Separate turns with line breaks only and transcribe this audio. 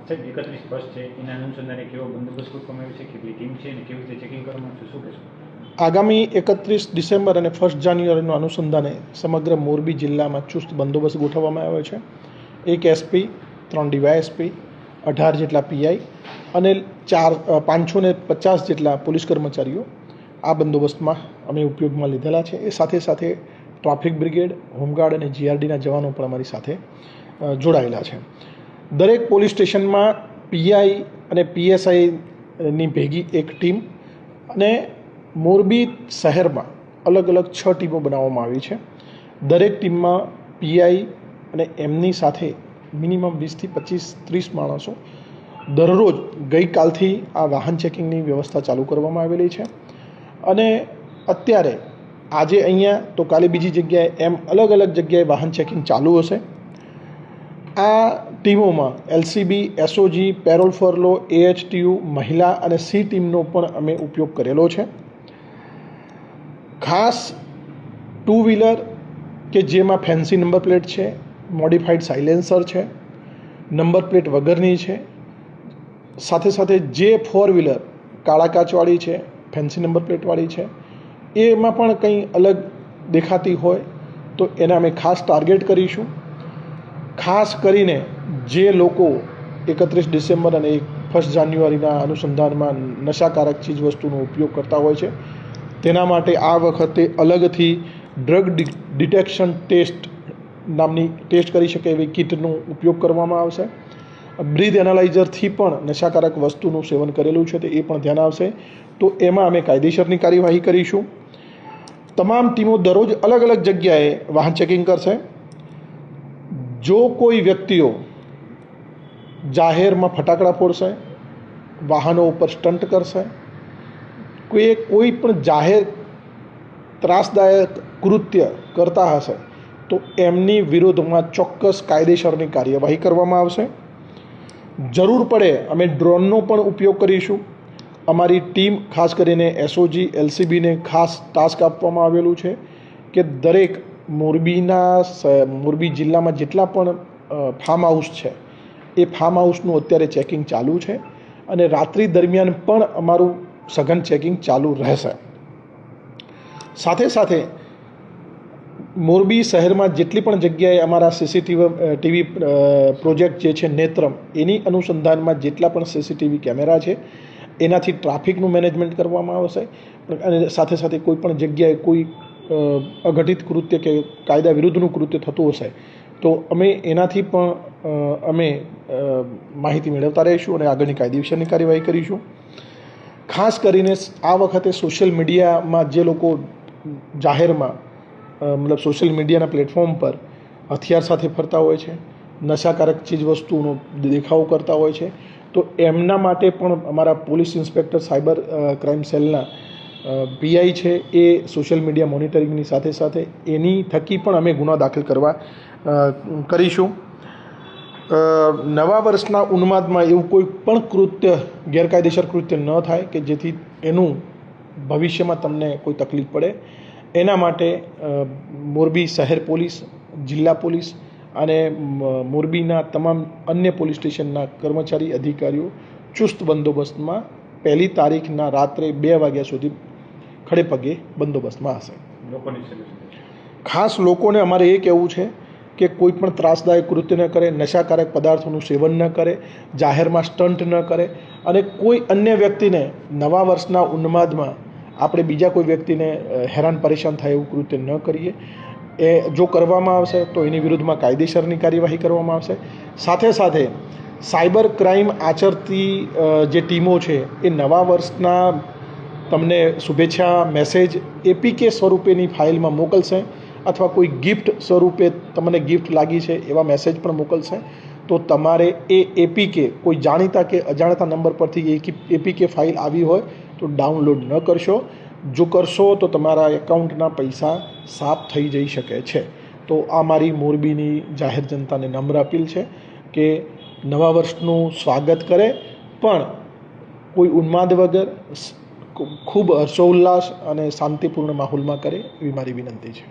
સાહેબ 31 ફર્સ્ટ છે, એના અનુસંધાને કેવો બંદોબસ્ત ગોઠવવામાં આવ્યો છે, કેટલી ટીમ છે અને કેવી રીતે ચેકિંગ કરવામાં આવશે, શું કહેશો?
આગામી 31 ડિસેમ્બર અને 1 જાન્યુઆરીનો અનુસંધાને સમગ્ર મોરબી જિલ્લામાં ચુસ્ત બંદોબસ્ત ગોઠવવામાં આવ્યો છે. 1 SP, 3 DYSP, 18 જેટલા PI અને 550 જેટલા પોલીસ કર્મચારીઓ આ બંદોબસ્તમાં અમે ઉપયોગમાં લીધેલા છે. એ સાથે સાથે ટ્રાફિક બ્રિગેડ, હોમગાર્ડ અને GRDના જવાનો પણ અમારી સાથે જોડાયેલા છે. દરેક પોલીસ સ્ટેશનમાં PI અને PSIની ભેગી એક ટીમ અને મોરબી શહેરમાં અલગ અલગ 6 ટીમો બનાવવામાં આવી છે. દરેક ટીમમાં PI અને એમની સાથે મિનિમમ 20થી 25-30 માણસો દરરોજ ગઈકાલથી આ વાહન ચેકિંગની વ્યવસ્થા ચાલુ કરવામાં આવેલી છે અને અત્યારે આજે અહીંયા તો કાલે બીજી જગ્યાએ એમ અલગ અલગ જગ્યાએ વાહન ચેકિંગ ચાલુ હશે. આ ટીમોમાં LCB, SOG, parole furlough, AHTU, મહિલા અને C ટીમનો પણ અમે ઉપયોગ કરેલો છે. ખાસ 2 વ્હીલર કે જેમાં ફેન્સી નંબર પ્લેટ છે, મોડિફાઈડ સાયલેન્સર છે, નંબર પ્લેટ વગરની છે, સાથે સાથે જે 4 વ્હીલર કાળા કાચવાળી છે, ફેન્સી નંબર પ્લેટવાળી છે, એમાં પણ કંઈ અલગ દેખાતી હોય તો એને અમે ખાસ ટાર્ગેટ કરીશું. ખાસ કરીને જે લોકો 31 ડિસેમ્બર અને 1 જાન્યુઆરીના અનુસંધાનમાં નશાકારક ચીજવસ્તુનો ઉપયોગ કરતા હોય છે તેના માટે આ વખતે અલગથી ડ્રગ ડિટેક્શન ટેસ્ટ નામની ટેસ્ટ કરી શકે એવી કિટનો ઉપયોગ કરવામાં આવશે. બ્રીથ એનાલાઇઝરથી પણ નશાકારક વસ્તુનું સેવન કરેલું છે તો એ પણ ધ્યાન આવશે. તો એમાં અમે કાયદેસરની કાર્યવાહી કરીશું. તમામ ટીમો દરરોજ અલગ અલગ જગ્યાએ વાહન ચેકિંગ કરશે. જો કોઈ વ્યક્તિઓ જાહેરમાં ફટાકડા ફોડશે, વાહનો ઉપર સ્ટન્ટ કરશે, કોઈ પણ જાહેર ત્રાસદાયક કૃત્ય કરતા હશે તો એમની વિરોધમાં ચોક્કસ કાયદેસરની કાર્યવાહી કરવામાં આવશે. જરૂર પડે અમે ડ્રોનનો પણ ઉપયોગ કરીશું. અમારી ટીમ ખાસ કરીને SOG, LCBને ખાસ ટાસ્ક આપવામાં આવેલું છે કે દરેક મોરબી જિલ્લામાં જેટલા પણ ફાર્મ હાઉસ છે એ ફાર્મ હાઉસનું અત્યારે ચેકિંગ ચાલુ છે અને રાત્રિ દરમિયાન પણ અમારું સઘન ચેકિંગ ચાલુ રહેશે. સાથે સાથે મોરબી શહેરમાં જેટલી પણ જગ્યાએ અમારા સીસીટીવી પ્રોજેક્ટ જે છે નેત્રમ, એની અનુસંધાનમાં જેટલા પણ CCTV કેમેરા છે એનાથી ટ્રાફિકનું મેનેજમેન્ટ કરવામાં આવશે અને સાથે સાથે કોઈ પણ જગ્યાએ કોઈ અઘટિત કૃત્ય કે કાયદા વિરુદ્ધનું કૃત્ય થતું હશે તો અમે એનાથી પણ અમે માહિતી મેળવતા રહીશું અને આગળની કાયદેસરની કાર્યવાહી કરીશું. ખાસ કરીને આ વખતે સોશિયલ મીડિયામાં જે લોકો જાહેરમાં સોશિયલ મીડિયાના પ્લેટફોર્મ પર હથિયાર સાથે ફરતા હોય છે, નશાકારક ચીજવસ્તુનો દેખાવ કરતા હોય છે તો એમના માટે પણ અમારા પોલીસ ઇન્સ્પેક્ટર સાયબર ક્રાઇમ સેલના PI છે એ સોશિયલ મીડિયા મોનિટરિંગની સાથે સાથે એની થકી પણ અમે ગુનો દાખલ કરીશું. નવા વર્ષના ઉન્માદમાં એવું કોઈ પણ કૃત્ય, ગેરકાયદેસર કૃત્ય ન થાય કે જેથી એનું ભવિષ્યમાં તમને કોઈ તકલીફ પડે. એના માટે મોરબી શહેર પોલીસ, જિલ્લા પોલીસ અને મોરબીના તમામ અન્ય પોલીસ સ્ટેશનના કર્મચારી અધિકારીઓ ચુસ્ત બંદોબસ્તમાં 1 તારીખના રાત્રે 2 વાગ્યા સુધી ખડે પગે બંદોબસ્તમાં હશે. ખાસ લોકોને અમારે એ કહેવું છે કે કોઈ પણ ત્રાસદાયક કૃત્ય ન કરે, નશાકારક પદાર્થોનું સેવન ન કરે, જાહેરમાં સ્ટન્ટ ન કરે અને કોઈ અન્ય વ્યક્તિને નવા વર્ષના ઉન્માદમાં આપણે બીજા કોઈ વ્યક્તિને હેરાન પરેશાન થાય એવું કૃત્ય ન કરીએ. એ જો કરવામાં આવશે તો એની વિરુદ્ધમાં કાયદેસરની કાર્યવાહી કરવામાં આવશે. સાથે સાથે સાયબર ક્રાઇમ આચરતી જે ટીમો છે એ નવા વર્ષના તમને શુભેચ્છા મેસેજ APK સ્વરૂપેની ફાઇલમાં મોકલશે અથવા કોઈ ગિફ્ટ સ્વરૂપે તમને ગિફ્ટ લાગી છે એવા મેસેજ પણ મોકલશે. તો તમારે એ APK કોઈ જાણીતા કે અજાણતા નંબર પરથી APK ફાઇલ આવી હોય તો ડાઉનલોડ ન કરશો. જો કરશો તો તમારા એકાઉન્ટના પૈસા સાફ થઈ જઈ શકે છે. તો આ મારી મોરબીની જાહેર જનતાને નમ્ર અપીલ છે કે નવા વર્ષનું સ્વાગત કરે પણ કોઈ ઉન્માદ વગર ખૂબ હર્ષોલ્લાસ અને શાંતિપૂર્ણ માહોલમાં કરે એવી મારી વિનંતી છે.